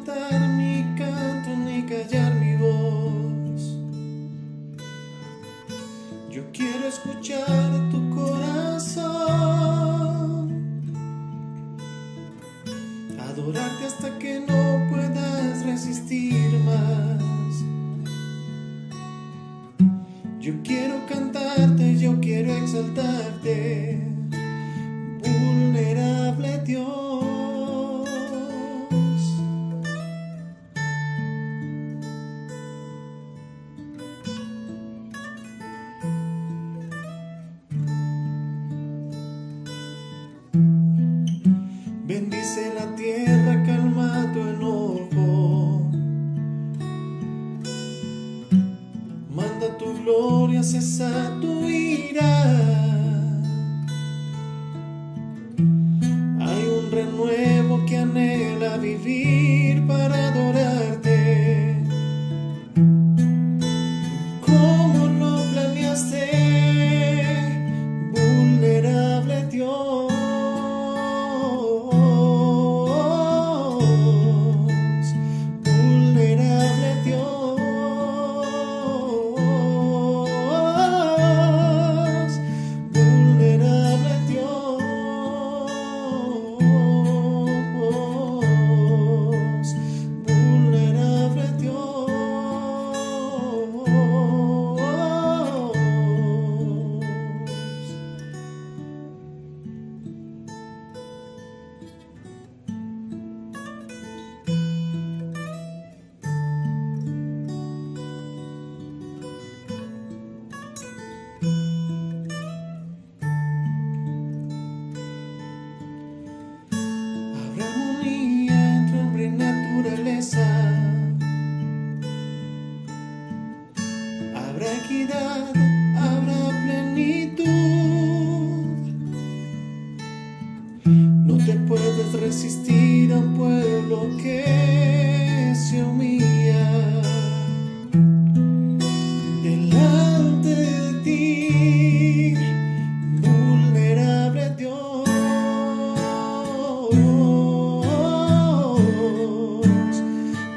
cantar mi canto ni callar mi voz. Yo quiero escuchar tu corazón, adorarte hasta que no puedas resistir más. Yo quiero cantarte, yo quiero exaltarte, vulnerable Dios. Bendice la tierra, calma tu enojo, manda tu gloria, cesa tu ira. Hay un renuevo que anhela vivir para adorarte. ¿Cómo lo planeaste, vulnerable Dios? Vulnerable Dios, vulnerable Dios, vulnerable Dios. Habrá armonía entre hombre y naturaleza, habrá equidad, habrá plenitud. No te puedes resistir a un pueblo que se humilla delante de ti, vulnerable Dios,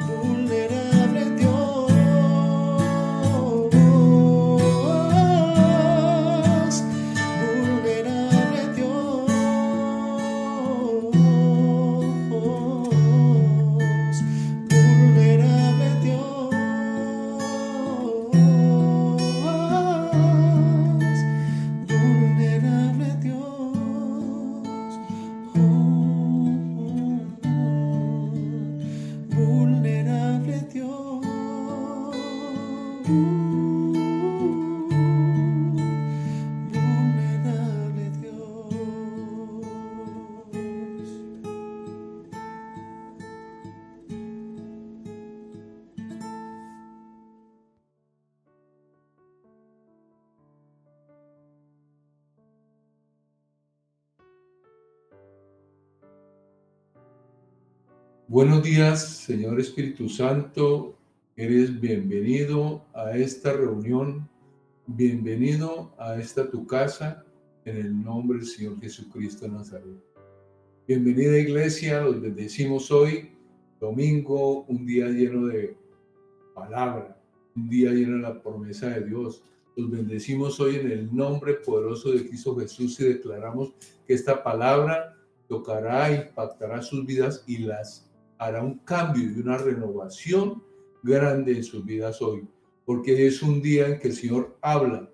vulnerable Dios, vulnerable Dios, vulnerable Dios, vulnerable Dios, vulnerable Dios, vulnerable Dios. Buenos días, Señor Espíritu Santo. Eres bienvenido a esta reunión, bienvenido a esta tu casa, en el nombre del Señor Jesucristo de Nazaret. Bienvenida, iglesia, los bendecimos hoy, domingo, un día lleno de palabra, un día lleno de la promesa de Dios. Los bendecimos hoy en el nombre poderoso de Cristo Jesús y declaramos que esta palabra tocará, impactará sus vidas y las hará un cambio y una renovación grande en sus vidas hoy, porque es un día en que el Señor habla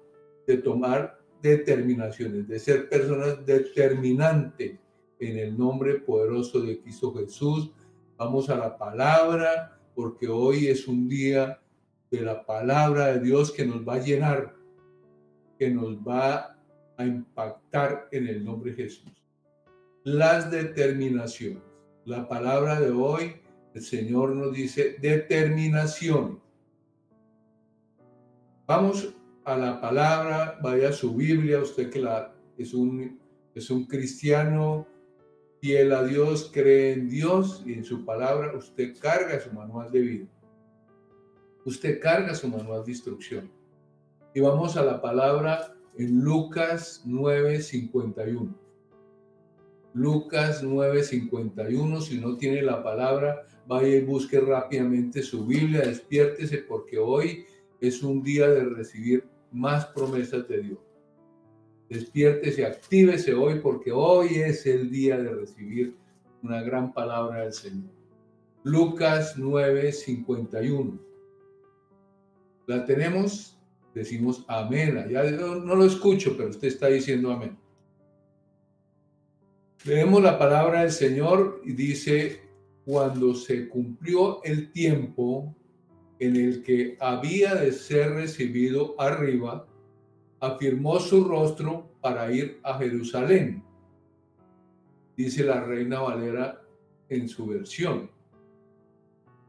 de tomar determinaciones, de ser personas determinantes en el nombre poderoso de Cristo Jesús. Vamos a la palabra, porque hoy es un día de la palabra de Dios que nos va a llenar, que nos va a impactar en el nombre de Jesús. Las determinaciones. La palabra de hoy, el Señor nos dice determinación. Vamos a la palabra, vaya a su Biblia, usted que es un cristiano fiel a Dios, cree en Dios y en su palabra, usted carga su manual de vida. Usted carga su manual de instrucción. Y vamos a la palabra en Lucas 9:51. Lucas 9:51. Si no tiene la palabra, vaya y busque rápidamente su Biblia, despiértese, porque hoy es un día de recibir más promesas de Dios. Despiértese, actívese hoy, porque hoy es el día de recibir una gran palabra del Señor. Lucas 9:51. ¿La tenemos? Decimos amén. Ya no lo escucho, pero usted está diciendo amén. Leemos la palabra del Señor y dice: cuando se cumplió el tiempo en el que había de ser recibido arriba, afirmó su rostro para ir a Jerusalén. Dice la Reina Valera en su versión.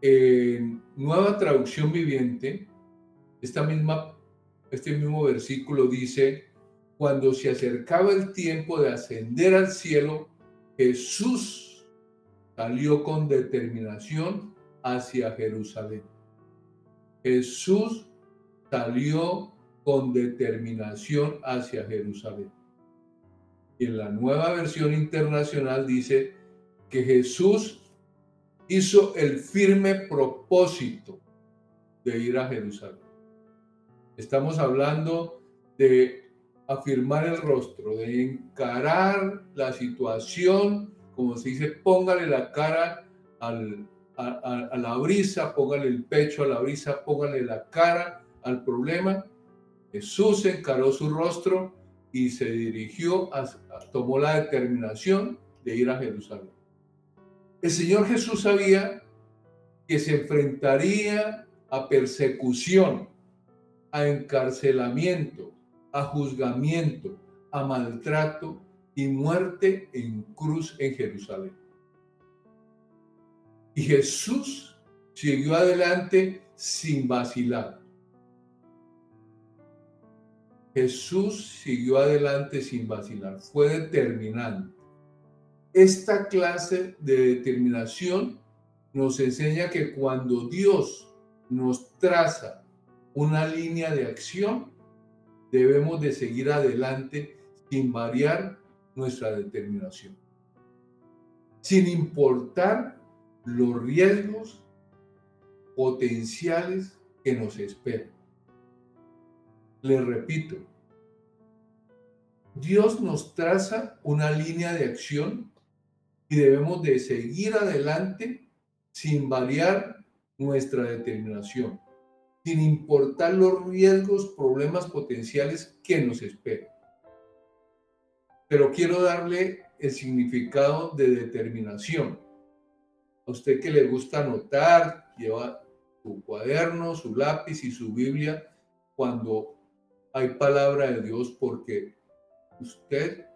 En Nueva Traducción Viviente, este mismo versículo dice: cuando se acercaba el tiempo de ascender al cielo, Jesús salió con determinación hacia Jerusalén. Jesús salió con determinación hacia Jerusalén. Y en la Nueva Versión Internacional dice que Jesús hizo el firme propósito de ir a Jerusalén. Estamos hablando de afirmar el rostro, de encarar la situación, como se dice, póngale la cara a la brisa, póngale el pecho a la brisa, póngale la cara al problema. Jesús encaró su rostro y se dirigió, tomó la determinación de ir a Jerusalén. El Señor Jesús sabía que se enfrentaría a persecución, a encarcelamiento, a juzgamiento, a maltrato y muerte en cruz en Jerusalén. Y Jesús siguió adelante sin vacilar. Jesús siguió adelante sin vacilar, fue determinante. Esta clase de determinación nos enseña que cuando Dios nos traza una línea de acción, debemos de seguir adelante sin variar nuestra determinación, sin importar los riesgos potenciales que nos esperan. Les repito, Dios nos traza una línea de acción y debemos de seguir adelante sin variar nuestra determinación, sin importar los riesgos, problemas potenciales que nos esperan. Pero quiero darle el significado de determinación. A usted que le gusta anotar, lleva su cuaderno, su lápiz y su Biblia cuando hay palabra de Dios, porque usted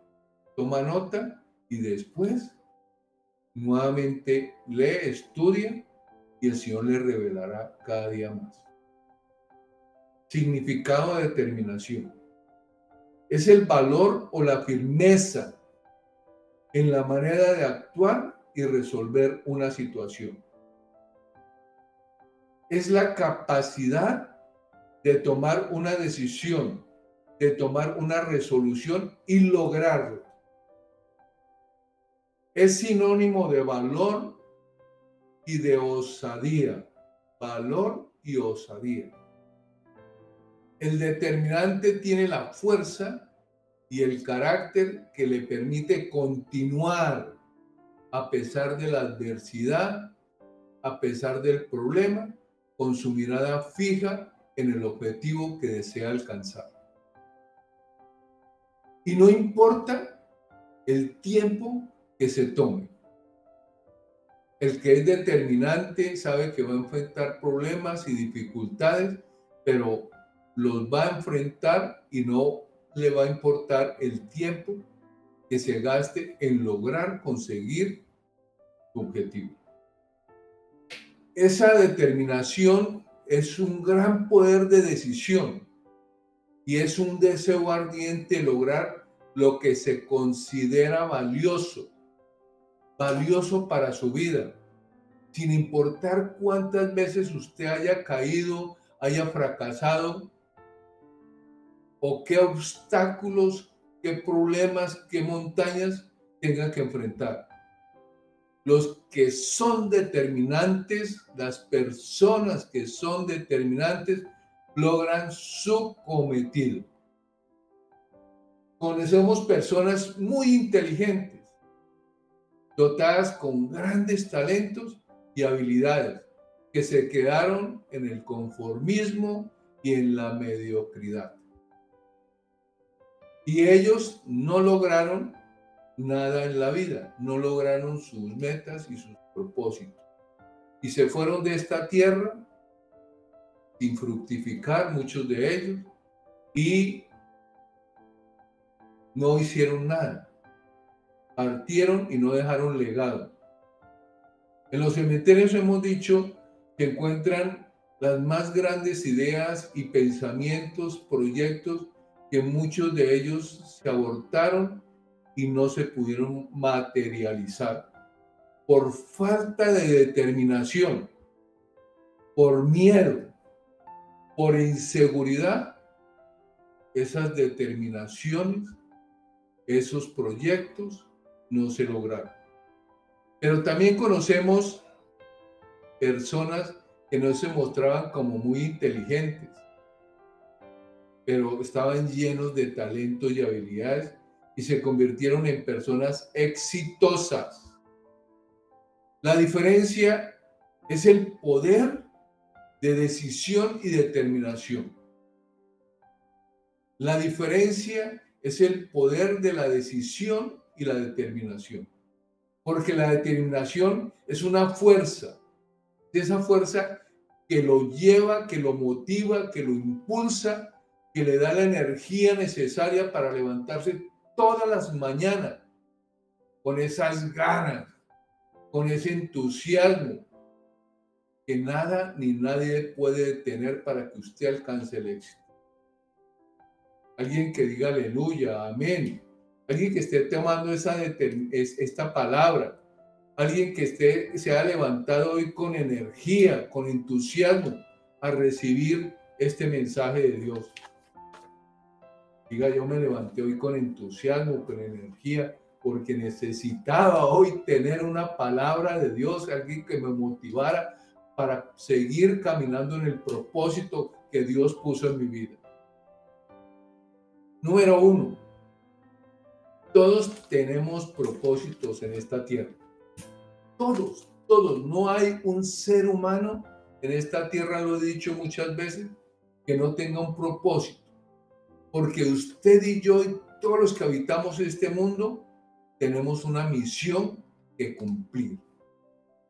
toma nota y después nuevamente lee, estudia y el Señor le revelará cada día más. Significado de determinación. Es el valor o la firmeza en la manera de actuar y resolver una situación. Es la capacidad de tomar una decisión, de tomar una resolución y lograrlo. Es sinónimo de valor y de osadía. Valor y osadía. El determinante tiene la fuerza y el carácter que le permite continuar a pesar de la adversidad, a pesar del problema, con su mirada fija en el objetivo que desea alcanzar. Y no importa el tiempo que se tome. El que es determinante sabe que va a enfrentar problemas y dificultades, pero los va a enfrentar y no le va a importar el tiempo que se gaste en lograr conseguir su objetivo. Esa determinación es un gran poder de decisión y es un deseo ardiente lograr lo que se considera valioso para su vida, sin importar cuántas veces usted haya caído, haya fracasado, o qué obstáculos, qué problemas, qué montañas tengan que enfrentar. Los que son determinantes, las personas que son determinantes, logran su cometido. Conocemos personas muy inteligentes, dotadas con grandes talentos y habilidades, que se quedaron en el conformismo y en la mediocridad. Y ellos no lograron nada en la vida, no lograron sus metas y sus propósitos. Y se fueron de esta tierra sin fructificar, muchos de ellos, y no hicieron nada. Partieron y no dejaron legado. En los cementerios hemos dicho que encuentran las más grandes ideas y pensamientos, proyectos, que muchos de ellos se abortaron y no se pudieron materializar por falta de determinación, por miedo, por inseguridad. Esas determinaciones, esos proyectos no se lograron. Pero también conocemos personas que no se mostraban como muy inteligentes, pero estaban llenos de talentos y habilidades y se convirtieron en personas exitosas. La diferencia es el poder de decisión y determinación. La diferencia es el poder de la decisión y la determinación. Porque la determinación es una fuerza, esa fuerza que lo lleva, que lo motiva, que lo impulsa, que le da la energía necesaria para levantarse todas las mañanas con esas ganas, con ese entusiasmo que nada ni nadie puede detener para que usted alcance el éxito. Alguien que diga aleluya, amén. Alguien que esté tomando esta palabra. Alguien que se ha levantado hoy con energía, con entusiasmo a recibir este mensaje de Dios. Diga, yo me levanté hoy con entusiasmo, con energía, porque necesitaba hoy tener una palabra de Dios, alguien que me motivara para seguir caminando en el propósito que Dios puso en mi vida. Número 1, todos tenemos propósitos en esta tierra. Todos. No hay un ser humano en esta tierra, lo he dicho muchas veces, que no tenga un propósito. Porque usted y yo y todos los que habitamos este mundo tenemos una misión que cumplir.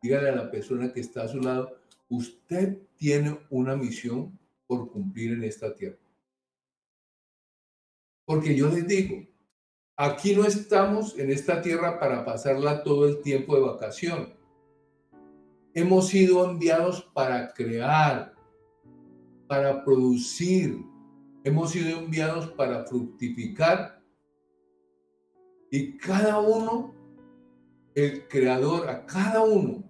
Dígale a la persona que está a su lado, usted tiene una misión por cumplir en esta tierra. Porque yo les digo, aquí no estamos en esta tierra para pasarla todo el tiempo de vacación. Hemos sido enviados para crear, para producir. Hemos sido enviados para fructificar. Y cada uno, el Creador, a cada uno,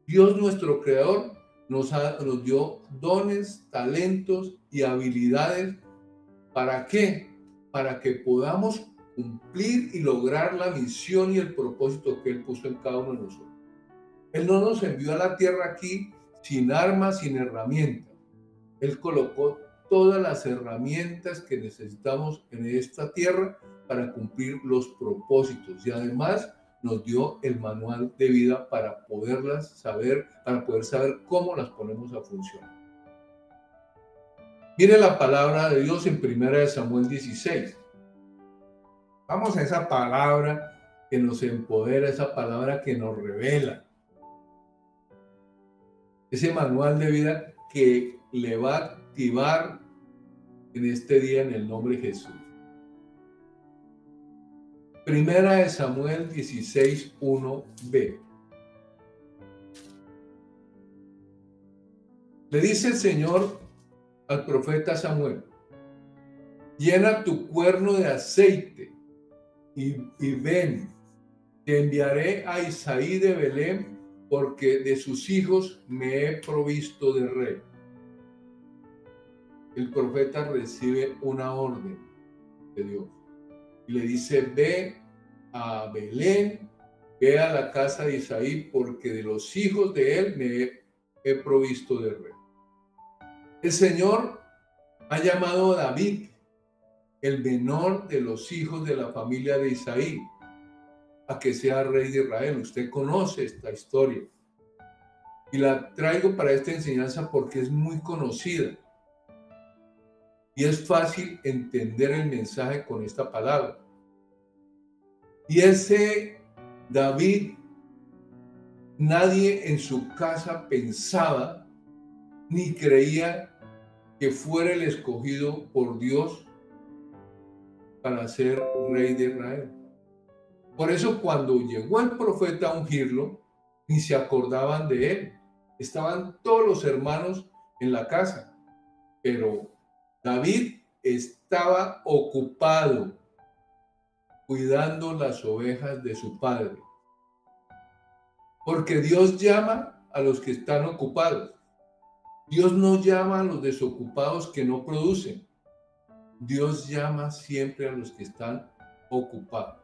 Dios nuestro Creador, nos dio dones, talentos y habilidades. ¿Para qué? Para que podamos cumplir y lograr la misión y el propósito que Él puso en cada uno de nosotros. Él no nos envió a la tierra aquí sin armas, sin herramientas. Él colocó todas las herramientas que necesitamos en esta tierra para cumplir los propósitos y además nos dio el manual de vida para poderlas saber, para poder saber cómo las ponemos a funcionar. Mire la palabra de Dios en 1 Samuel 16. Vamos a esa palabra que nos empodera, esa palabra que nos revela. Ese manual de vida que le va a activar en este día en el nombre de Jesús. 1 Samuel 16, 1b. Le dice el Señor al profeta Samuel, llena tu cuerno de aceite y ven, te enviaré a Isaí de Belén, porque de sus hijos me he provisto de rey. El profeta recibe una orden de Dios y le dice, ve a Belén, ve a la casa de Isaí, porque de los hijos de él me he provisto de rey. El Señor ha llamado a David, el menor de los hijos de la familia de Isaí, a que sea rey de Israel. Usted conoce esta historia. Y la traigo para esta enseñanza porque es muy conocida. Y es fácil entender el mensaje con esta palabra. Y ese David, nadie en su casa pensaba ni creía que fuera el escogido por Dios para ser rey de Israel. Por eso cuando llegó el profeta a ungirlo, ni se acordaban de él. Estaban todos los hermanos en la casa, pero David estaba ocupado cuidando las ovejas de su padre. Porque Dios llama a los que están ocupados. Dios no llama a los desocupados que no producen. Dios llama siempre a los que están ocupados.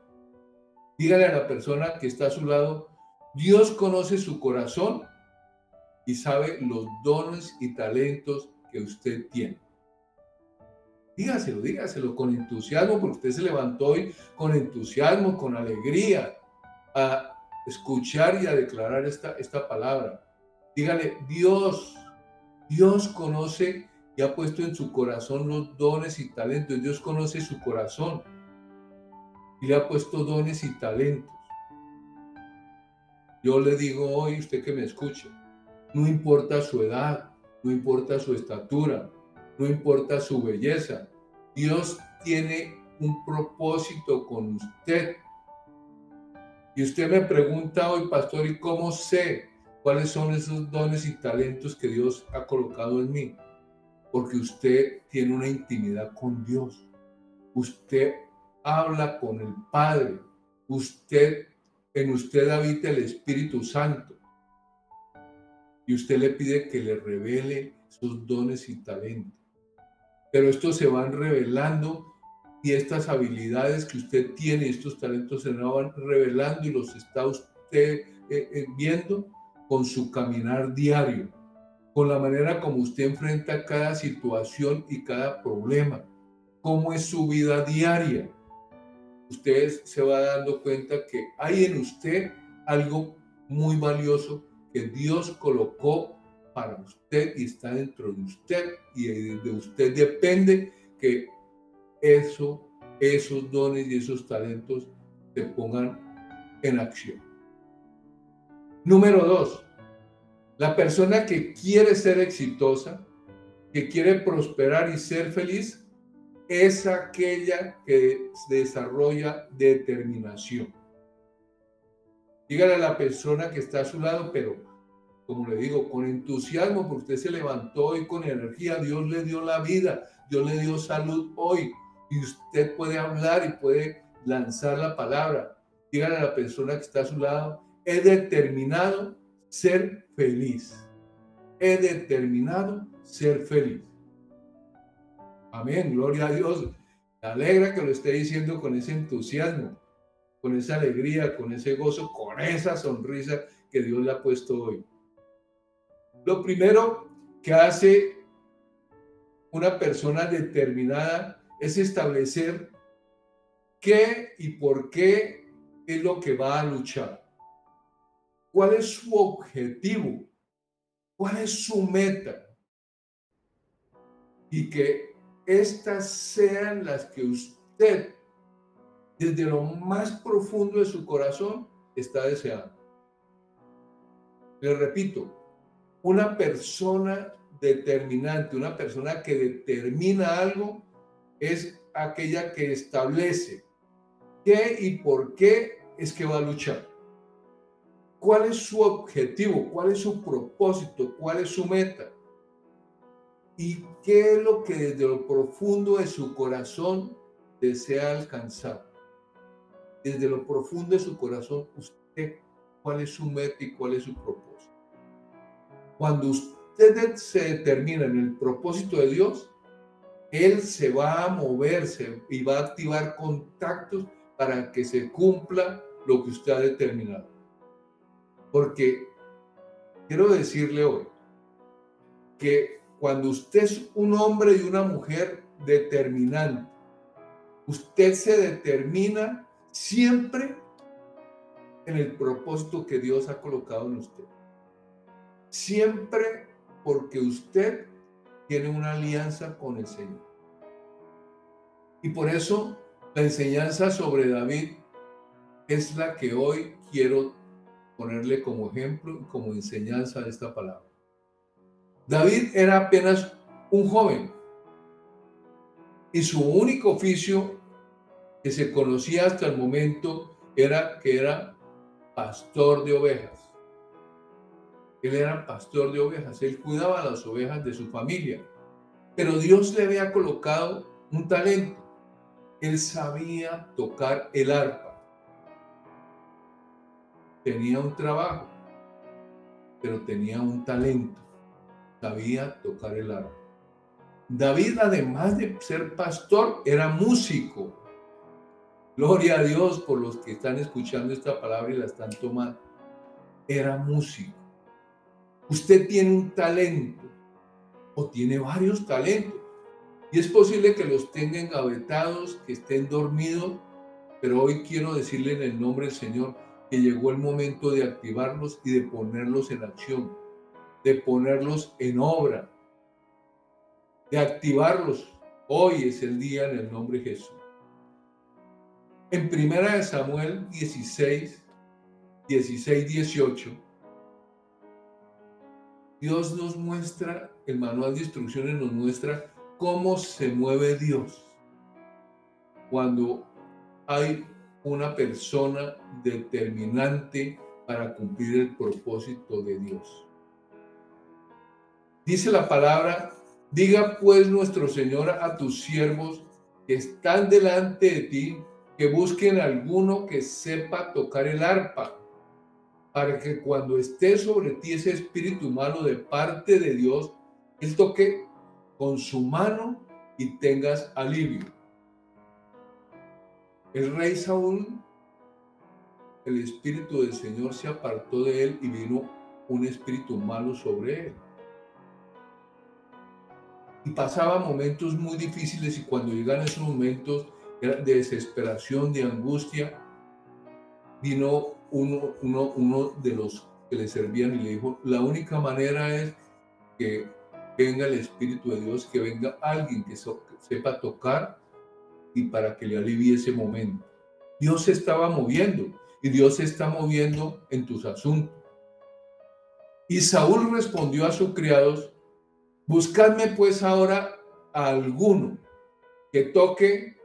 Dígale a la persona que está a su lado, Dios conoce su corazón y sabe los dones y talentos que usted tiene. Dígaselo con entusiasmo, porque usted se levantó hoy con entusiasmo, con alegría, a escuchar y a declarar esta palabra. Dígale, Dios conoce y ha puesto en su corazón los dones y talentos. Dios conoce su corazón y le ha puesto dones y talentos. Yo le digo hoy, usted que me escucha, no importa su edad, no importa su estatura, no importa su belleza. Dios tiene un propósito con usted. Y usted me pregunta hoy, pastor, ¿y cómo sé cuáles son esos dones y talentos que Dios ha colocado en mí? Porque usted tiene una intimidad con Dios. Usted habla con el Padre. En usted habita el Espíritu Santo. Y usted le pide que le revele sus dones y talentos. Pero estos se van revelando y estas habilidades que usted tiene, estos talentos se van revelando y los está usted viendo con su caminar diario, con la manera como usted enfrenta cada situación y cada problema, cómo es su vida diaria. Usted se va dando cuenta que hay en usted algo muy valioso que Dios colocó para usted y está dentro de usted, y de usted depende que esos dones y esos talentos se pongan en acción. Número 2, la persona que quiere ser exitosa, que quiere prosperar y ser feliz, es aquella que desarrolla determinación. Dígale a la persona que está a su lado, pero como le digo, con entusiasmo, porque usted se levantó hoy con energía, Dios le dio la vida, Dios le dio salud hoy, y usted puede hablar y puede lanzar la palabra. Dígale a la persona que está a su lado, he determinado ser feliz. He determinado ser feliz. Amén, gloria a Dios. Me alegra que lo esté diciendo con ese entusiasmo, con esa alegría, con ese gozo, con esa sonrisa que Dios le ha puesto hoy. Lo primero que hace una persona determinada es establecer qué y por qué es lo que va a luchar. ¿Cuál es su objetivo? ¿Cuál es su meta? Y que estas sean las que usted, desde lo más profundo de su corazón, está deseando. Le repito, una persona determinante, una persona que determina algo, es aquella que establece qué y por qué es que va a luchar. ¿Cuál es su objetivo? ¿Cuál es su propósito? ¿Cuál es su meta? ¿Y qué es lo que desde lo profundo de su corazón desea alcanzar? Desde lo profundo de su corazón, usted, ¿cuál es su meta y cuál es su propósito? Cuando usted se determina en el propósito de Dios, Él se va a moverse y va a activar contactos para que se cumpla lo que usted ha determinado. Porque quiero decirle hoy que cuando usted es un hombre y una mujer determinante, usted se determina siempre en el propósito que Dios ha colocado en usted. Siempre porque usted tiene una alianza con el Señor. Y por eso la enseñanza sobre David es la que hoy quiero ponerle como ejemplo y como enseñanza de esta palabra. David era apenas un joven y su único oficio que se conocía hasta el momento era que era pastor de ovejas. Él era pastor de ovejas, él cuidaba las ovejas de su familia, pero Dios le había colocado un talento. Él sabía tocar el arpa. Tenía un trabajo, pero tenía un talento. Sabía tocar el arpa. David, además de ser pastor, era músico. Gloria a Dios por los que están escuchando esta palabra y la están tomando. Era músico. Usted tiene un talento o tiene varios talentos. Y es posible que los tenga engavetados, que estén dormidos, pero hoy quiero decirle en el nombre del Señor que llegó el momento de activarlos y de ponerlos en acción, de ponerlos en obra, de activarlos. Hoy es el día en el nombre de Jesús. En 1 Samuel 16, 18, Dios nos muestra, el manual de instrucciones nos muestra cómo se mueve Dios cuando hay una persona determinante para cumplir el propósito de Dios. Dice la palabra: diga pues nuestro Señor a tus siervos que están delante de ti, que busquen alguno que sepa tocar el arpa, para que cuando esté sobre ti ese espíritu malo de parte de Dios, él toque con su mano y tengas alivio. El rey Saúl, el espíritu del Señor se apartó de él y vino un espíritu malo sobre él. Y pasaba momentos muy difíciles, y cuando llegan esos momentos de desesperación, de angustia, vino uno de los que le servían y le dijo: la única manera es que venga el Espíritu de Dios, que venga alguien que sepa tocar y para que le alivie ese momento. Dios se estaba moviendo y Dios se está moviendo en tus asuntos. Y Saúl respondió a sus criados: buscadme pues ahora a alguno que toque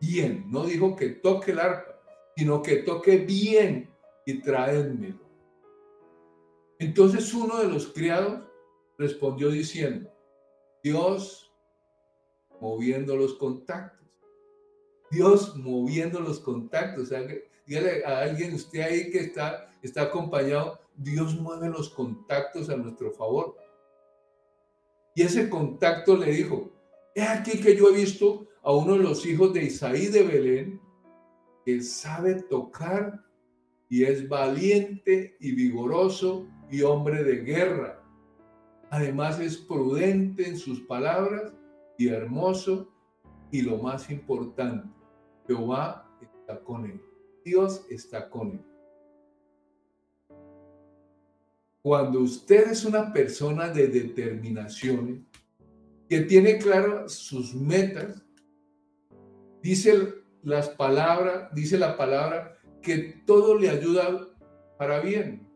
bien. No dijo que toque el arpa, sino que toque bien, y traédmelo. Entonces uno de los criados respondió diciendo: Dios moviendo los contactos. Dios moviendo los contactos. O sea, dígale a alguien, usted ahí que está acompañado: Dios mueve los contactos a nuestro favor. Y ese contacto le dijo: he aquí que yo he visto a uno de los hijos de Isaí de Belén, que sabe tocar y es valiente y vigoroso y hombre de guerra. Además es prudente en sus palabras y hermoso, y lo más importante, Jehová está con él. Dios está con él. Cuando usted es una persona de determinaciones, que tiene claras sus metas, dice la palabra que todo le ayuda para bien.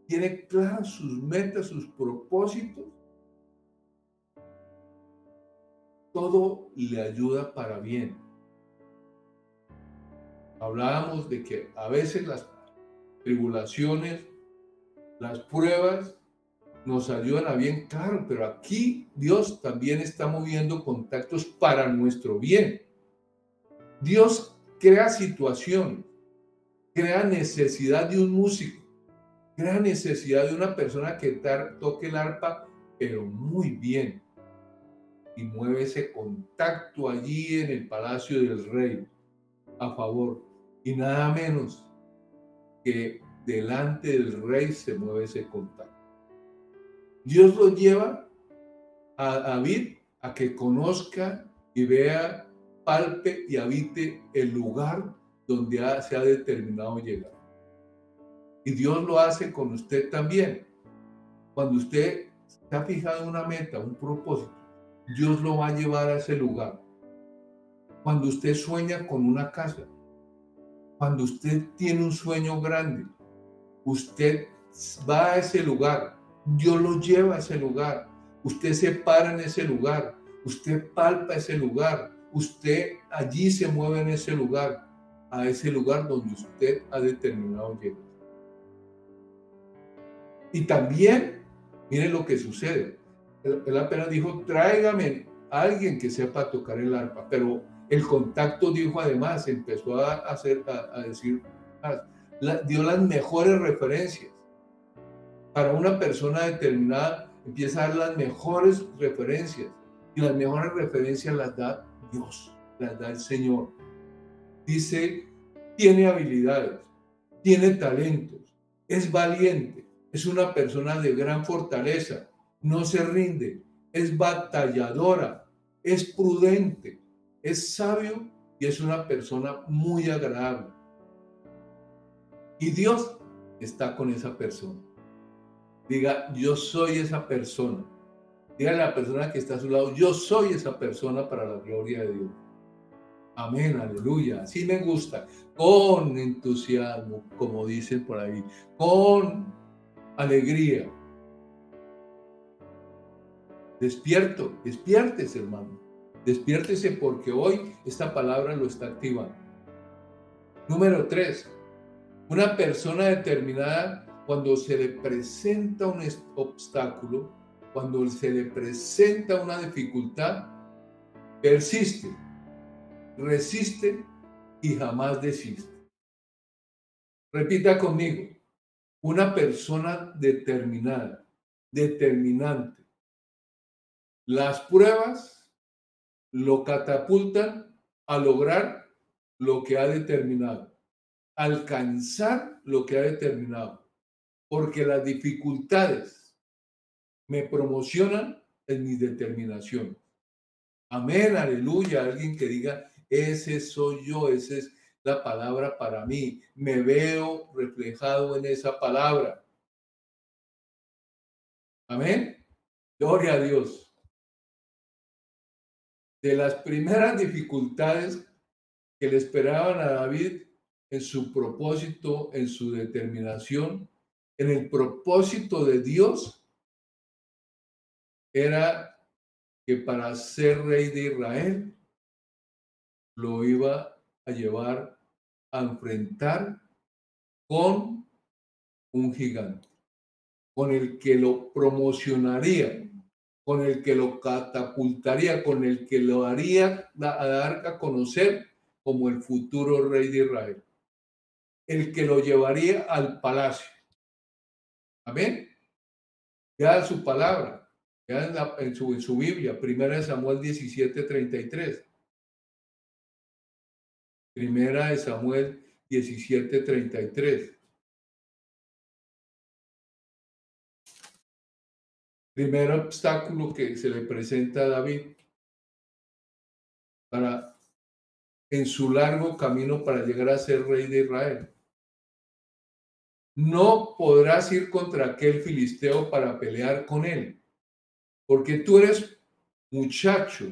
Tiene claras sus metas, sus propósitos, todo le ayuda para bien. Hablábamos de que a veces las tribulaciones, las pruebas nos ayudan a bien, claro, pero aquí Dios también está moviendo contactos para nuestro bien. Dios crea situaciones, crea necesidad de un músico, crea necesidad de una persona que toque el arpa, pero muy bien, y mueve ese contacto allí en el palacio del rey. a favor. Y nada menos que delante del rey se mueve ese contacto. Dios lo lleva a David a que conozca y vea, palpe y habite el lugar donde se ha determinado llegar. Y Dios lo hace con usted también. Cuando usted se ha fijado una meta, un propósito, Dios lo va a llevar a ese lugar. Cuando usted sueña con una casa, cuando usted tiene un sueño grande, usted va a ese lugar, Dios lo lleva a ese lugar, usted se para en ese lugar, usted palpa ese lugar, usted allí se mueve en ese lugar, a ese lugar donde usted ha determinado llegar. Y también, mire lo que sucede. Él apenas dijo, tráigame a alguien que sepa tocar el arpa, pero el contacto dijo además, empezó a decir, dio las mejores referencias. Para una persona determinada, empieza a dar las mejores referencias. Y las mejores referencias las da Dios, las da el Señor. Dice, tiene habilidades, tiene talentos, es valiente, es una persona de gran fortaleza, no se rinde, es batalladora, es prudente, es sabio y es una persona muy agradable. Y Dios está con esa persona. Diga, yo soy esa persona. Dígale a la persona que está a su lado, yo soy esa persona para la gloria de Dios. Amén, aleluya. Así me gusta. Con entusiasmo, como dicen por ahí. Con alegría. Despiértese, hermano. Despiértese porque hoy esta palabra lo está activando. Número 3. Una persona determinada, cuando se le presenta un obstáculo, cuando se le presenta una dificultad, persiste, resiste y jamás desiste. Repita conmigo, una persona determinada, determinante. Las pruebas lo catapultan a lograr lo que ha determinado, alcanzar lo que ha determinado, porque las dificultades me promocionan en mi determinación. Amén, aleluya. Alguien que diga, ese soy yo, esa es la palabra para mí. Me veo reflejado en esa palabra. Amén. Gloria a Dios. De las primeras dificultades que le esperaban a David en su propósito, en su determinación, en el propósito de Dios, era que para ser rey de Israel lo iba a llevar a enfrentar con un gigante, con el que lo promocionaría, con el que lo catapultaría, con el que lo haría dar a conocer como el futuro rey de Israel, el que lo llevaría al palacio. Amén. Ya su palabra, ya en su Biblia, 1 Samuel 17:33. 1 Samuel 17:33. Primer obstáculo que se le presenta a David en su largo camino para llegar a ser rey de Israel. No podrás ir contra aquel filisteo para pelear con él, porque tú eres muchacho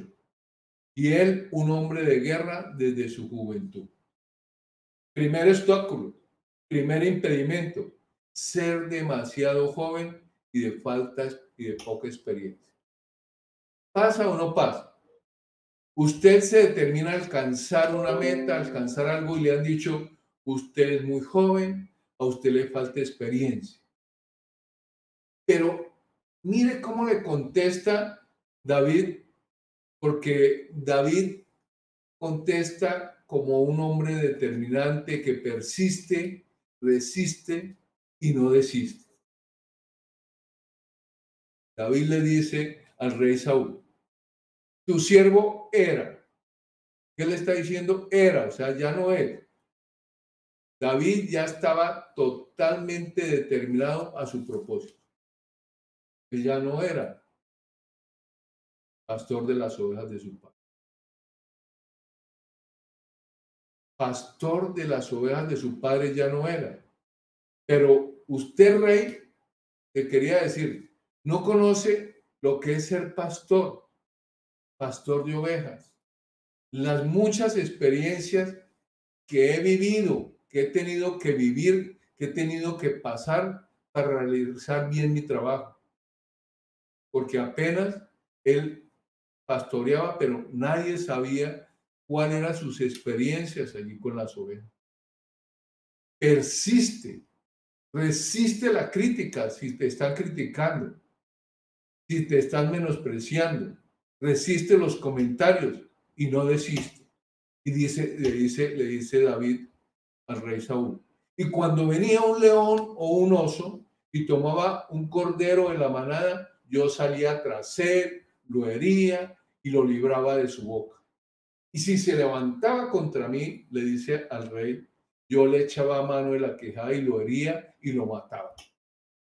y él un hombre de guerra desde su juventud. Primer obstáculo, primer impedimento, ser demasiado joven y de faltas y de poca experiencia. ¿Pasa o no pasa? Usted se determina a alcanzar una meta, alcanzar algo y le han dicho, usted es muy joven, a usted le falta experiencia. Pero mire cómo le contesta David, porque David contesta como un hombre determinante que persiste, resiste y no desiste. David le dice al rey Saúl, tu siervo era ¿Qué le está diciendo? Era, o sea, ya no es. David ya estaba totalmente determinado a su propósito. Él ya no era pastor de las ovejas de su padre. Pastor de las ovejas de su padre ya no era. Pero usted, rey, te quería decir, no conoce lo que es ser pastor, pastor de ovejas. Las muchas experiencias que he vivido, que he tenido que vivir, que he tenido que pasar para realizar bien mi trabajo. Porque apenas él pastoreaba, pero nadie sabía cuáles eran sus experiencias allí con las ovejas. Persiste, resiste la crítica si te están criticando, si te están menospreciando, resiste los comentarios y no desiste. Y le dice David al rey Saúl. Y cuando venía un león o un oso y tomaba un cordero en la manada, yo salía tras él, lo hería y lo libraba de su boca. Y si se levantaba contra mí, le dice al rey, yo le echaba mano de la quejada y lo hería y lo mataba.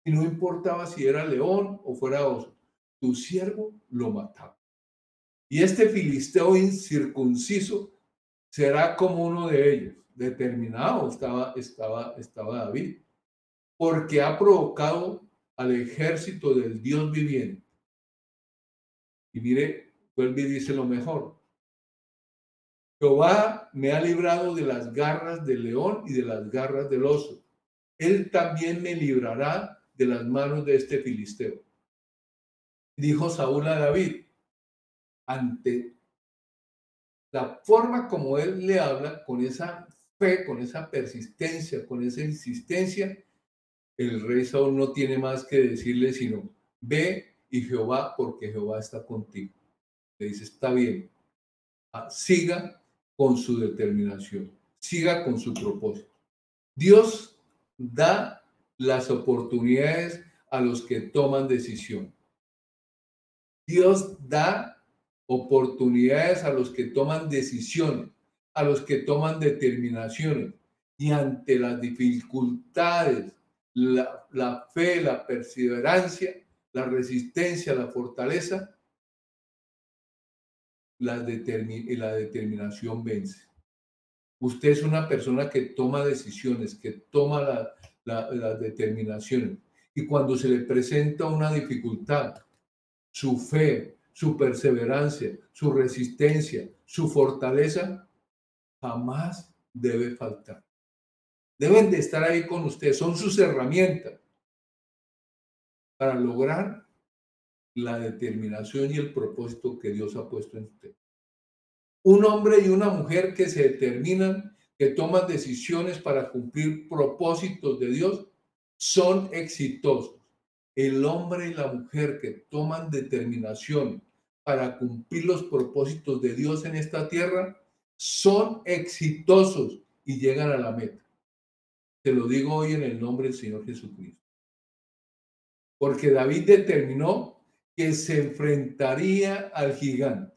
Y no importaba si era león o fuera oso, tu siervo lo mataba. Y este filisteo incircunciso será como uno de ellos. Determinado estaba David, porque ha provocado al ejército del Dios viviente. Y mire, vuelve y dice lo mejor. Jehová me ha librado de las garras del león y de las garras del oso. Él también me librará de las manos de este filisteo. Dijo Saúl a David, ante la forma como él le habla, con esa fe, con esa persistencia, con esa insistencia, el rey Saúl no tiene más que decirle sino, ve y Jehová, porque Jehová está contigo. Le dice, está bien, siga con su determinación, siga con su propósito. Dios da las oportunidades a los que toman decisión. Dios da oportunidades a los que toman decisiones, a los que toman determinaciones. Y ante las dificultades, la fe, la perseverancia, la resistencia, la fortaleza, la determinación vence. Usted es una persona que toma decisiones, que toma las determinaciones. Y cuando se le presenta una dificultad, su fe, su perseverancia, su resistencia, su fortaleza, jamás debe faltar. Deben de estar ahí con usted. Son sus herramientas para lograr la determinación y el propósito que Dios ha puesto en usted. Un hombre y una mujer que se determinan, que toman decisiones para cumplir propósitos de Dios, son exitosos. El hombre y la mujer que toman determinación para cumplir los propósitos de Dios en esta tierra, son exitosos y llegan a la meta. Te lo digo hoy en el nombre del Señor Jesucristo. Porque David determinó que se enfrentaría al gigante,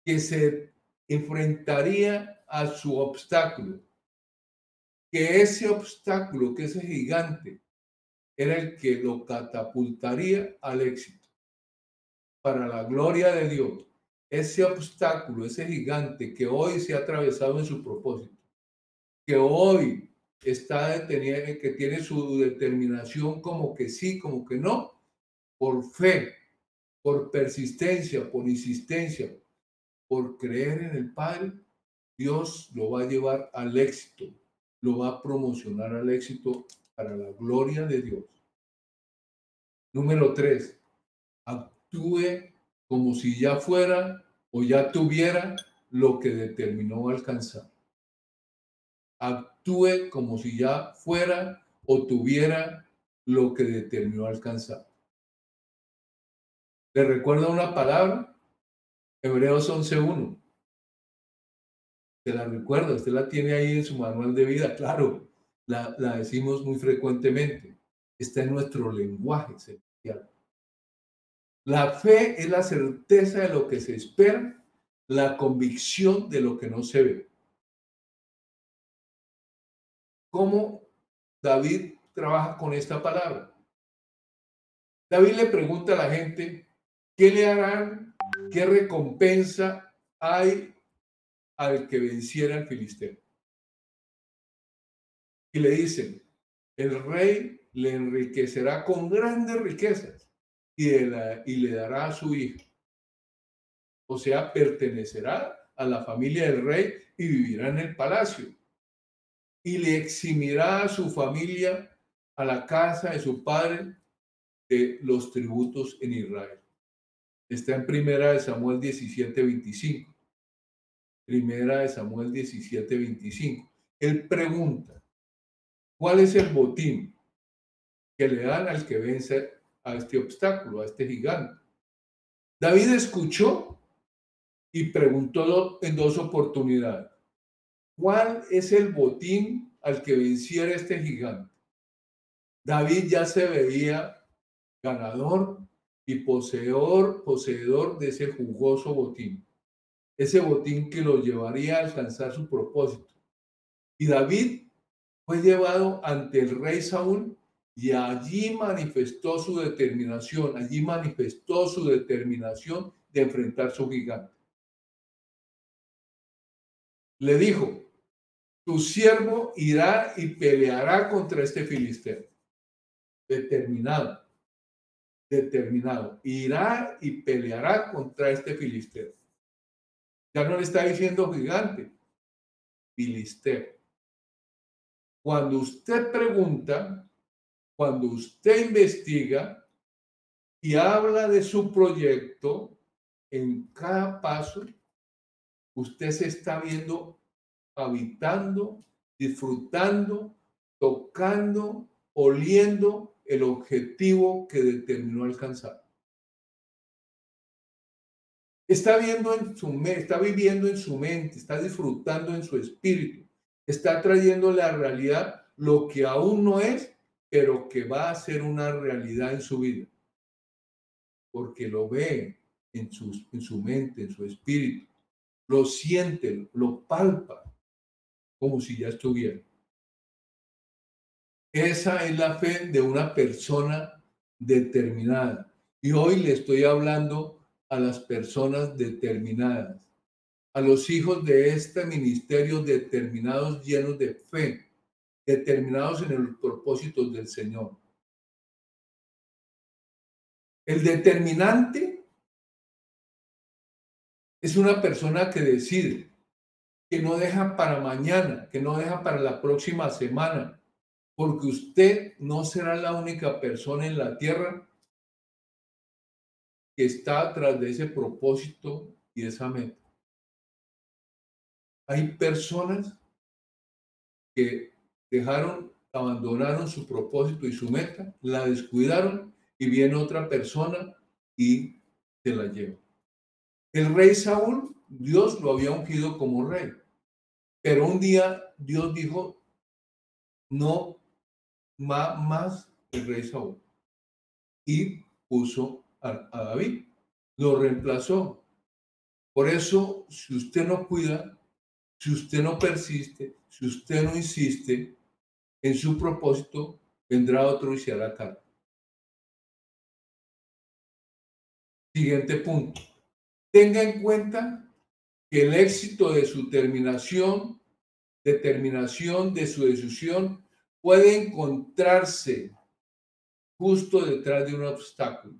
que se enfrentaría a su obstáculo, que ese obstáculo, que ese gigante, era el que lo catapultaría al éxito. Para la gloria de Dios, ese obstáculo, ese gigante que hoy se ha atravesado en su propósito, que hoy está detenido, que tiene su determinación como que sí, como que no, por fe, por persistencia, por insistencia, por creer en el Padre, Dios lo va a llevar al éxito, lo va a promocionar al éxito para la gloria de Dios. Número 3, actúe como si ya fuera o ya tuviera lo que determinó alcanzar. Actúe como si ya fuera o tuviera lo que determinó alcanzar. ¿Le recuerda una palabra? Hebreos 11:1. ¿Se la recuerda? Usted la tiene ahí en su manual de vida, claro. La decimos muy frecuentemente. Está en nuestro lenguaje celestial. La fe es la certeza de lo que se espera, la convicción de lo que no se ve. ¿Cómo David trabaja con esta palabra? David le pregunta a la gente, ¿qué le harán? ¿Qué recompensa hay al que venciera al filisteo? Y le dicen, el rey le enriquecerá con grandes riquezas y le dará a su hijo. O sea, pertenecerá a la familia del rey y vivirá en el palacio. Y le eximirá a su familia, a la casa de su padre, de los tributos en Israel. Está en Primera de Samuel 17:25. Primera de Samuel 17:25. Él pregunta, ¿cuál es el botín que le dan al que vence a este obstáculo, a este gigante? David escuchó y preguntó en dos oportunidades, ¿cuál es el botín al que venciera este gigante? David ya se veía ganador y poseedor de ese jugoso botín, ese botín que lo llevaría a alcanzar su propósito. Y David fue llevado ante el rey Saúl y allí manifestó su determinación, de enfrentar su gigante. Le dijo, tu siervo irá y peleará contra este filisteo. Determinado, irá y peleará contra este filisteo. Ya no le está diciendo gigante, filisteo. Cuando usted pregunta, cuando usted investiga y habla de su proyecto, en cada paso, usted se está viendo habitando, disfrutando, tocando, oliendo el objetivo que determinó alcanzar. Está viviendo en su mente, está disfrutando en su espíritu, está trayendo la realidad lo que aún no es, pero que va a ser una realidad en su vida, porque lo ve en su mente, en su espíritu, lo siente, lo palpa, como si ya estuviera. Esa es la fe de una persona determinada. Y hoy le estoy hablando a las personas determinadas, a los hijos de este ministerio determinados, llenos de fe, determinados en los propósitos del Señor. El determinante es una persona que decide, que no deja para mañana, que no deja para la próxima semana, porque usted no será la única persona en la tierra que está atrás de ese propósito y esa meta. Hay personas que abandonaron su propósito y su meta, la descuidaron y viene otra persona y se la lleva. El rey Saúl, Dios lo había ungido como rey, pero un día Dios dijo, no más el rey Saúl, y puso a David, lo reemplazó. Por eso, si usted no cuida, si usted no persiste, si usted no insiste en su propósito, vendrá otro y se hará cargo. Siguiente punto. Tenga en cuenta que el éxito de su determinación de su decisión, puede encontrarse justo detrás de un obstáculo.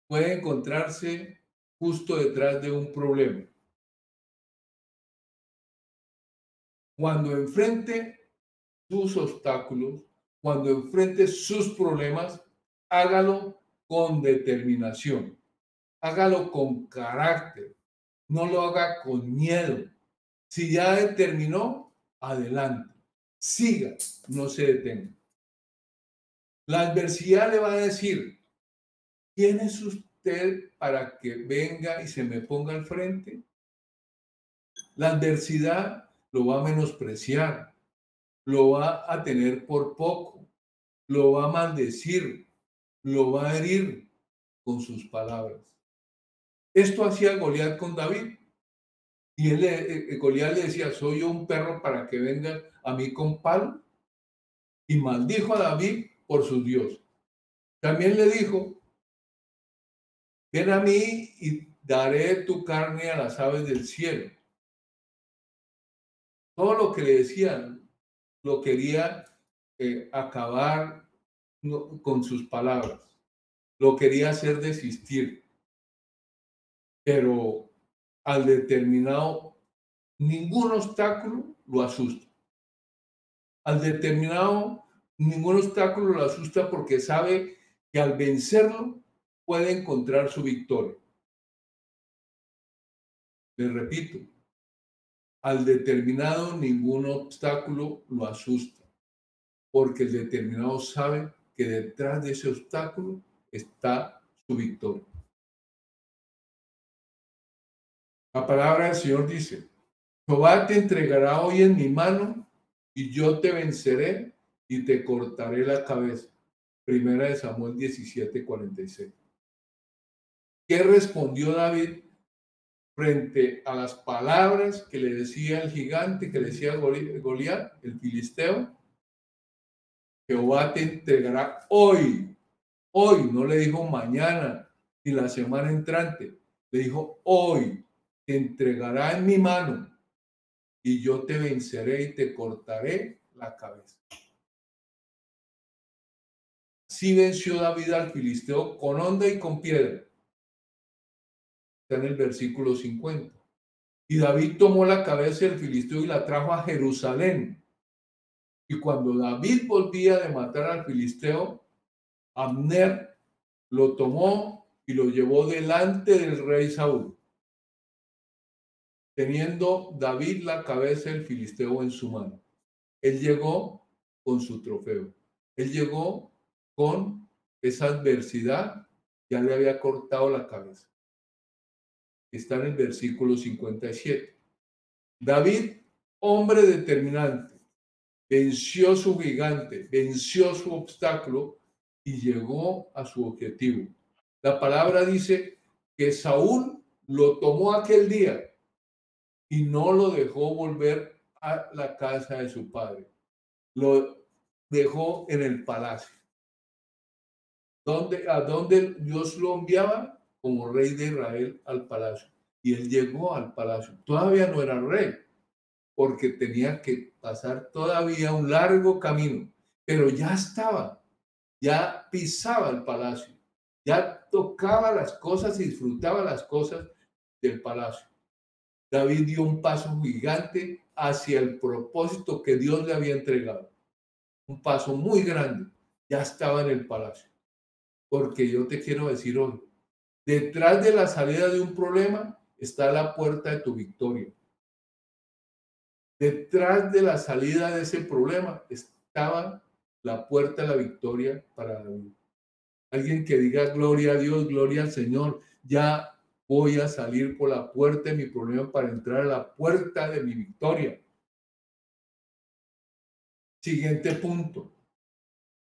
Puede encontrarse justo detrás de un problema. Cuando enfrente sus obstáculos, cuando enfrente sus problemas, hágalo con determinación, hágalo con carácter, no lo haga con miedo. Si ya determinó, adelante, siga, no se detenga. La adversidad le va a decir, ¿quién es usted para que venga y se me ponga al frente? La adversidad lo va a menospreciar, lo va a tener por poco, lo va a maldecir, lo va a herir con sus palabras. Esto hacía Goliat con David. Y Goliat le decía, ¿soy yo un perro para que venga a mí con palo? Y maldijo a David por su Dios. También le dijo, ven a mí y daré tu carne a las aves del cielo. Todo lo que le decían lo quería acabar con sus palabras. Lo quería hacer desistir. Pero al determinado, ningún obstáculo lo asusta. Al determinado, ningún obstáculo lo asusta porque sabe que al vencerlo puede encontrar su victoria. Les repito, al determinado ningún obstáculo lo asusta, porque el determinado sabe que detrás de ese obstáculo está su victoria. La palabra del Señor dice, Jehová te entregará hoy en mi mano y yo te venceré y te cortaré la cabeza. Primera de Samuel 17:46. ¿Qué respondió David frente a las palabras que le decía el gigante, que le decía Goliat, el filisteo? Jehová te entregará hoy. Hoy, no le dijo mañana ni la semana entrante. Le dijo hoy, te entregará en mi mano y yo te venceré y te cortaré la cabeza. Sí venció David al filisteo con honda y con piedra. Está en el versículo 50. Y David tomó la cabeza del filisteo y la trajo a Jerusalén. Y cuando David volvía de matar al filisteo, Abner lo tomó y lo llevó delante del rey Saúl, teniendo David la cabeza del filisteo en su mano. Él llegó con su trofeo. Él llegó con esa adversidad, ya le había cortado la cabeza. Está en el versículo 57. David, hombre determinante, venció su gigante, venció su obstáculo y llegó a su objetivo. La palabra dice que Saúl lo tomó aquel día y no lo dejó volver a la casa de su padre. Lo dejó en el palacio. ¿A dónde Dios lo enviaba? Como rey de Israel al palacio. Y él llegó al palacio. Todavía no era rey, porque tenía que pasar todavía un largo camino, pero ya estaba, ya pisaba el palacio, ya tocaba las cosas y disfrutaba las cosas del palacio. David dio un paso gigante hacia el propósito que Dios le había entregado. Un paso muy grande. Ya estaba en el palacio. Porque yo te quiero decir hoy, detrás de la salida de un problema está la puerta de tu victoria. Detrás de la salida de ese problema estaba la puerta de la victoria para David. Alguien que diga gloria a Dios, gloria al Señor, ya voy a salir por la puerta de mi problema para entrar a la puerta de mi victoria. Siguiente punto.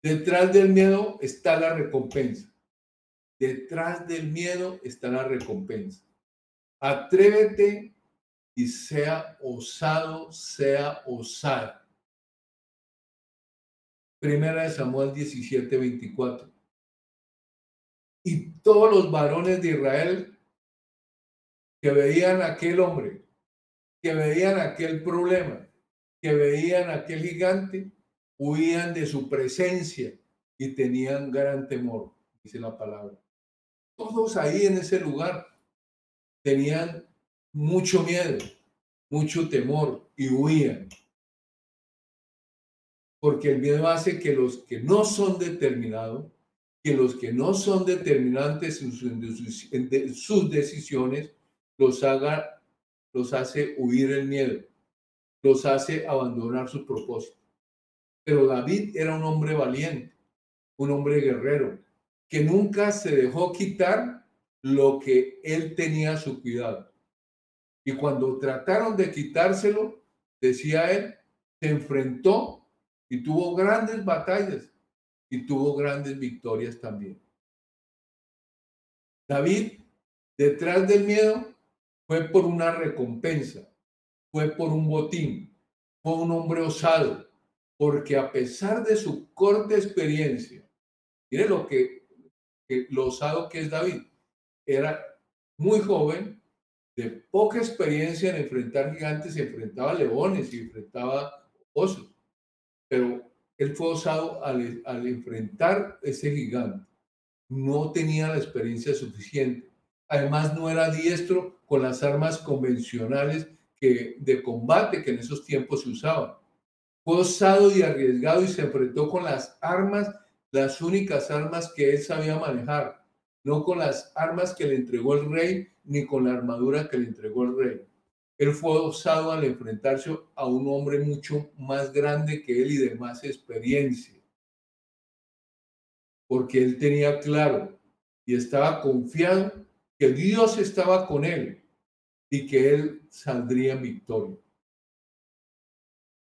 Detrás del miedo está la recompensa. Detrás del miedo está la recompensa. Atrévete y sea osado, sea osada. Primera de Samuel 17:24. Y todos los varones de Israel que veían a aquel hombre, que veían aquel problema, que veían a aquel gigante, huían de su presencia y tenían gran temor, dice la palabra. Todos ahí en ese lugar tenían mucho miedo, mucho temor y huían. Porque el miedo hace que los que no son determinados, que los que no son determinantes en sus decisiones, los hace huir el miedo, los hace abandonar su propósito. Pero David era un hombre valiente, un hombre guerrero, que nunca se dejó quitar lo que él tenía a su cuidado. Y cuando trataron de quitárselo, decía él, se enfrentó y tuvo grandes batallas y tuvo grandes victorias también. David Detrás del miedo fue por una recompensa, fue por un botín, fue un hombre osado, porque a pesar de su corta experiencia, mire lo osado que es David, era muy joven, de poca experiencia en enfrentar gigantes, se enfrentaba a leones y enfrentaba osos, pero él fue osado al enfrentar ese gigante. No tenía la experiencia suficiente. Además, no era diestro con las armas convencionales de combate que en esos tiempos se usaban. Fue osado y arriesgado y se enfrentó con las armas, las únicas armas que él sabía manejar, no con las armas que le entregó el rey, ni con la armadura que le entregó el rey. Él fue osado al enfrentarse a un hombre mucho más grande que él y de más experiencia, porque él tenía claro y estaba confiado que Dios estaba con él y que él saldría en victoria.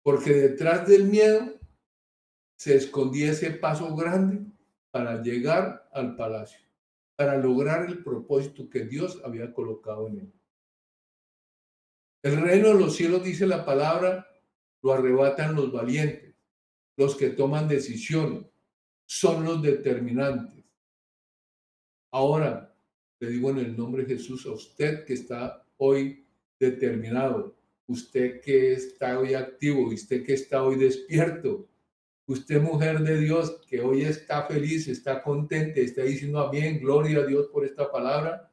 Porque detrás del miedo se escondía ese paso grande para llegar al palacio, para lograr el propósito que Dios había colocado en él. El reino de los cielos, dice la palabra, lo arrebatan los valientes, los que toman decisiones, son los determinantes. Ahora, le digo en el nombre de Jesús a usted que está hoy determinado, usted que está hoy activo, usted que está hoy despierto, usted mujer de Dios que hoy está feliz, está contenta, está diciendo amén, gloria a Dios por esta palabra.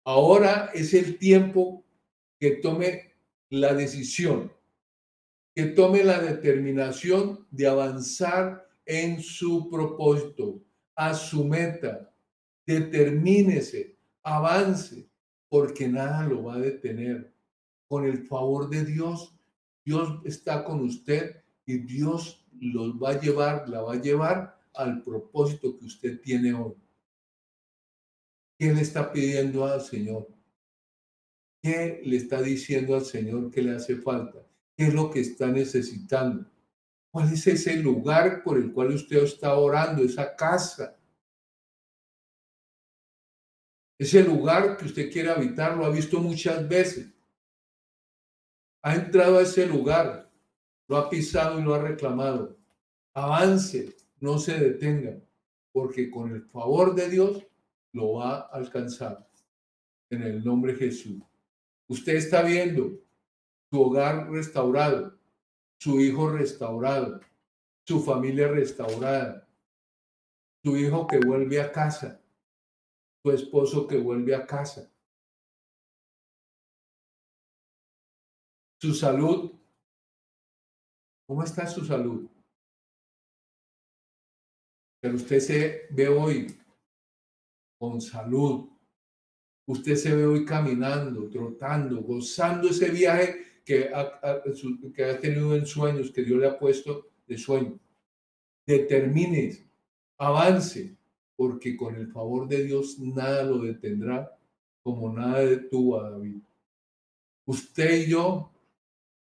Ahora es el tiempo que tome la decisión, que tome la determinación de avanzar en su propósito, a su meta. Determínese, avance, porque nada lo va a detener. Con el favor de Dios, Dios está con usted y Dios los va a llevar, la va a llevar al propósito que usted tiene hoy. ¿Qué le está pidiendo al Señor? ¿Qué le está diciendo al Señor que le hace falta? ¿Qué es lo que está necesitando? ¿Cuál es ese lugar por el cual usted está orando, esa casa? Ese lugar que usted quiere habitar, lo ha visto muchas veces. Ha entrado a ese lugar, lo ha pisado y lo ha reclamado. Avance, no se detenga, porque con el favor de Dios lo va a alcanzar. En el nombre de Jesús. Usted está viendo su hogar restaurado, su hijo restaurado, su familia restaurada, su hijo que vuelve a casa, su esposo que vuelve a casa, su salud. ¿Cómo está su salud? Pero usted se ve hoy con salud. Usted se ve hoy caminando, trotando, gozando ese viaje que ha tenido en sueños, que Dios le ha puesto de sueño. Determine, avance, porque con el favor de Dios nada lo detendrá, como nada detuvo a David. Usted y yo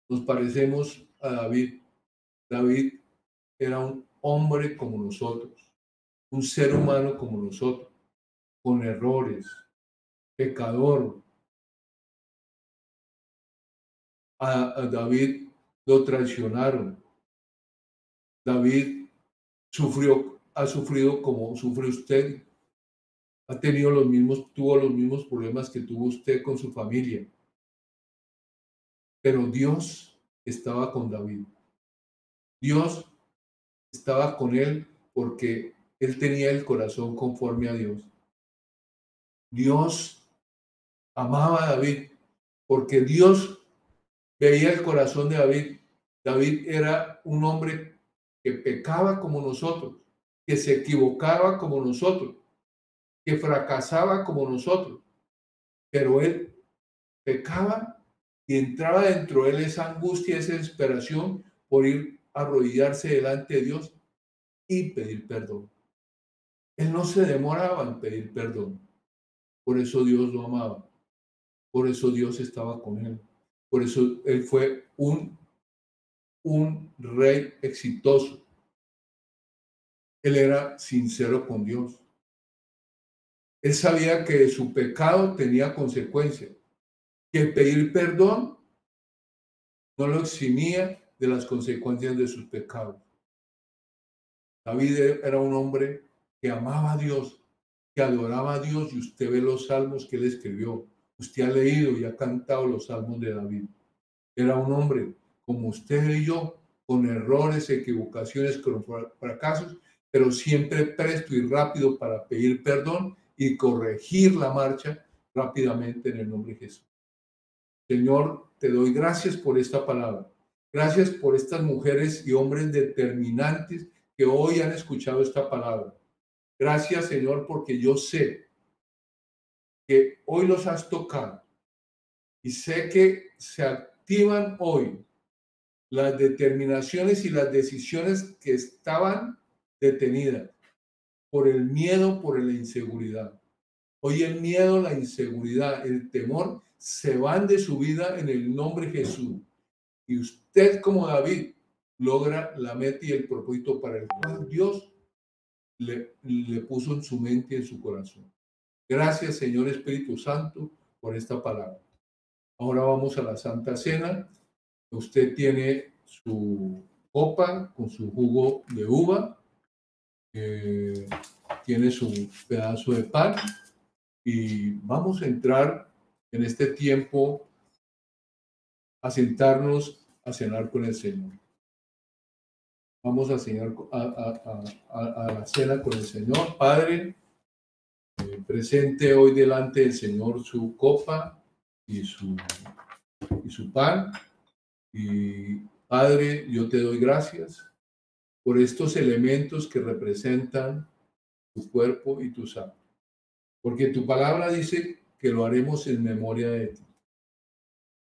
nos parecemos a David. David era un hombre como nosotros, un ser humano como nosotros, con errores, pecador. A David lo traicionaron. David ha sufrido como sufre usted, tuvo los mismos problemas que tuvo usted con su familia. Pero Dios estaba con David. Dios estaba con él porque él tenía el corazón conforme a Dios. Dios amaba a David porque Dios veía el corazón de David. David era un hombre que pecaba como nosotros, que se equivocaba como nosotros, que fracasaba como nosotros, pero él pecaba y entraba dentro de él esa angustia, esa desesperación por ir a arrodillarse delante de Dios y pedir perdón. Él no se demoraba en pedir perdón. Por eso Dios lo amaba. Por eso Dios estaba con él. Por eso él fue un rey exitoso. Él era sincero con Dios. Él sabía que su pecado tenía consecuencias, que pedir perdón no lo eximía de las consecuencias de sus pecados. David era un hombre que amaba a Dios, que adoraba a Dios, y usted ve los salmos que él escribió. Usted ha leído y ha cantado los salmos de David. Era un hombre como usted y yo, con errores, equivocaciones, con fracasos, pero siempre presto y rápido para pedir perdón y corregir la marcha rápidamente en el nombre de Jesús. Señor, te doy gracias por esta palabra. Gracias por estas mujeres y hombres determinantes que hoy han escuchado esta palabra. Gracias, Señor, porque yo sé que hoy los has tocado y sé que se activan hoy las determinaciones y las decisiones que estaban detenidas por el miedo, por la inseguridad. Hoy el miedo, la inseguridad, el temor se van de su vida en el nombre de Jesús. Y usted, como David, logra la meta y el propósito para el cual Dios le puso en su mente y en su corazón. Gracias, Señor Espíritu Santo, por esta palabra. Ahora vamos a la Santa Cena. Usted tiene su copa con su jugo de uva, tiene su pedazo de pan y vamos a entrar en este tiempo a sentarnos a cenar con el Señor. Vamos a cenar a la cena con el Señor. Padre, presente hoy delante del Señor su copa y su pan. Y Padre, yo te doy gracias por estos elementos que representan tu cuerpo y tu sangre. Porque tu palabra dice que lo haremos en memoria de ti.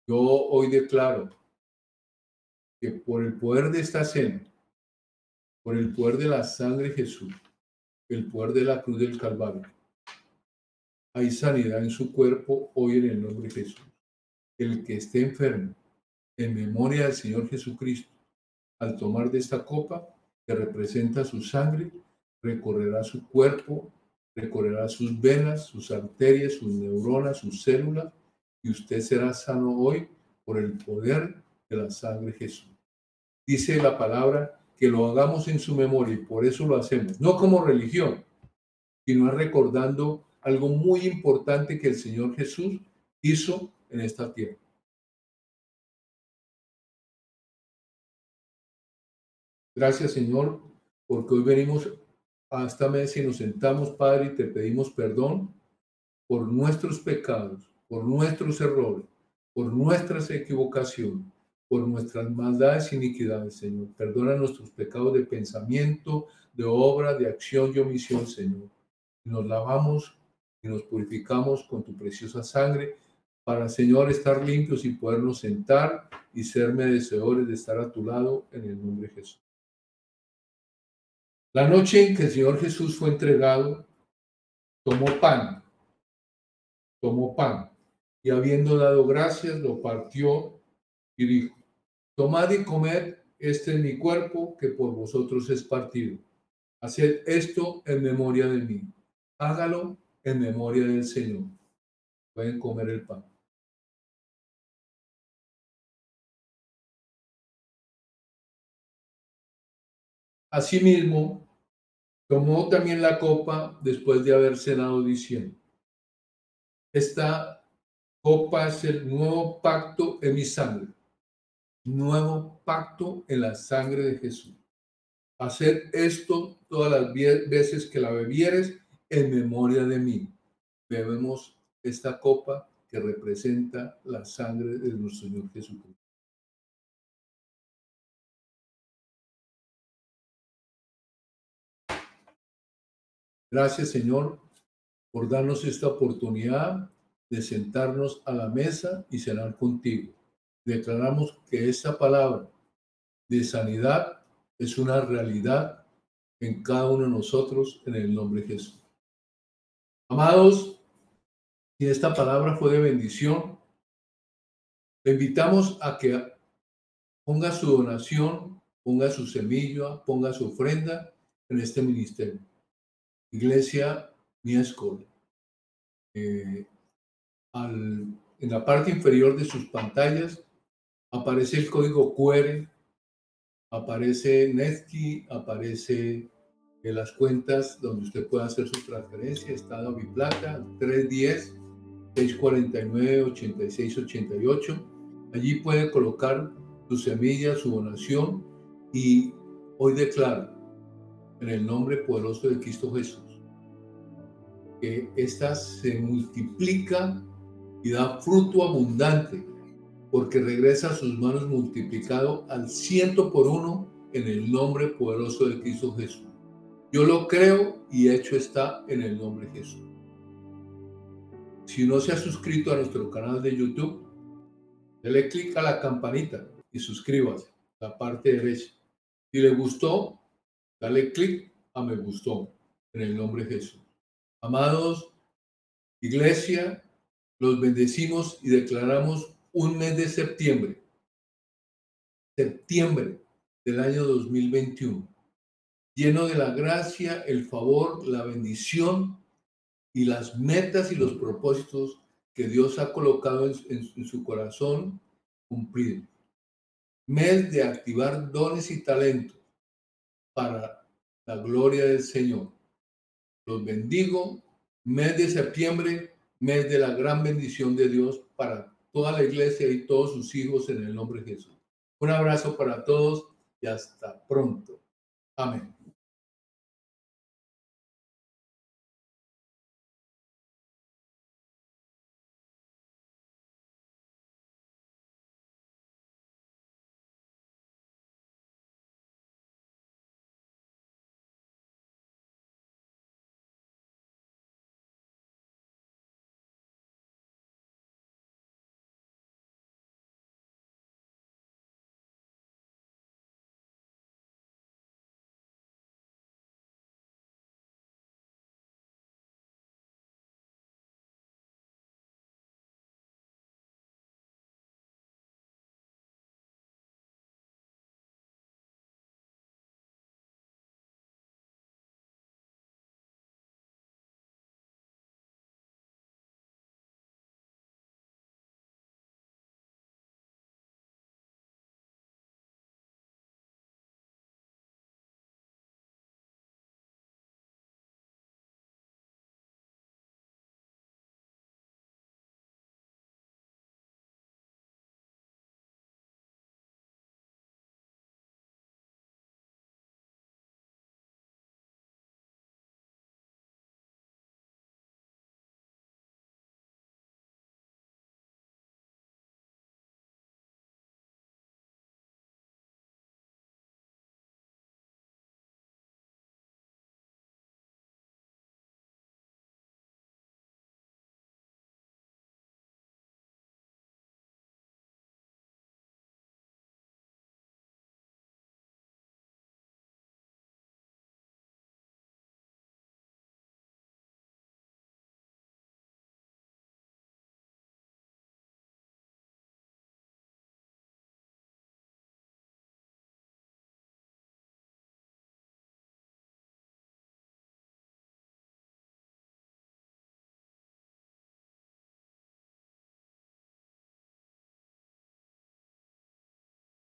Yo hoy declaro que por el poder de esta cena, por el poder de la sangre de Jesús, el poder de la cruz del Calvario, hay sanidad en su cuerpo hoy en el nombre de Jesús. El que esté enfermo, en memoria del Señor Jesucristo, al tomar de esta copa que representa su sangre, recorrerá su cuerpo, recorrerá sus venas, sus arterias, sus neuronas, sus células, y usted será sano hoy por el poder de la sangre de Jesús. Dice la palabra que lo hagamos en su memoria y por eso lo hacemos, no como religión, sino recordando algo muy importante que el Señor Jesús hizo en esta tierra. Gracias, Señor, porque hoy venimos a esta mesa y nos sentamos, Padre, y te pedimos perdón por nuestros pecados, por nuestros errores, por nuestras equivocaciones, por nuestras maldades e iniquidades, Señor. Perdona nuestros pecados de pensamiento, de obra, de acción y omisión, Señor. Y nos lavamos y nos purificamos con tu preciosa sangre para, Señor, estar limpios y podernos sentar y ser merecedores de estar a tu lado en el nombre de Jesús. La noche en que el Señor Jesús fue entregado, tomó pan, y habiendo dado gracias, lo partió y dijo: tomad y comed, este es mi cuerpo que por vosotros es partido. Haced esto en memoria de mí. Hágalo en memoria del Señor. Pueden comer el pan. Asimismo, tomó también la copa después de haber cenado, diciendo: esta copa es el nuevo pacto en mi sangre, nuevo pacto en la sangre de Jesús. Haced esto todas las veces que la bebieres en memoria de mí. Bebemos esta copa que representa la sangre de nuestro Señor Jesucristo. Gracias, Señor, por darnos esta oportunidad de sentarnos a la mesa y cenar contigo. Declaramos que esta palabra de sanidad es una realidad en cada uno de nosotros en el nombre de Jesús. Amados, si esta palabra fue de bendición, le invitamos a que ponga su donación, ponga su semilla, ponga su ofrenda en este ministerio. Iglesia Miescol. Eh, en la parte inferior de sus pantallas aparece el código QR, aparece Netki, aparece las cuentas donde usted puede hacer su transferencia. Está DaviPlata 310-649-8688. Allí puede colocar su semilla, su donación, y hoy declaro en el nombre poderoso de Cristo Jesús que ésta se multiplica y da fruto abundante, porque regresa a sus manos multiplicado al 100 por 1 en el nombre poderoso de Cristo Jesús. Yo lo creo y hecho está en el nombre de Jesús. Si no se ha suscrito a nuestro canal de YouTube, dele clic a la campanita y suscríbase, la parte derecha. Si le gustó, dale clic a me gustó en el nombre de Jesús. Amados, iglesia, los bendecimos y declaramos un mes de septiembre del año 2021, lleno de la gracia, el favor, la bendición y las metas y los propósitos que Dios ha colocado en su corazón cumplidos. Mes de activar dones y talentos para la gloria del Señor. Los bendigo. Mes de septiembre, mes de la gran bendición de Dios para toda la iglesia y todos sus hijos en el nombre de Jesús. Un abrazo para todos y hasta pronto. Amén.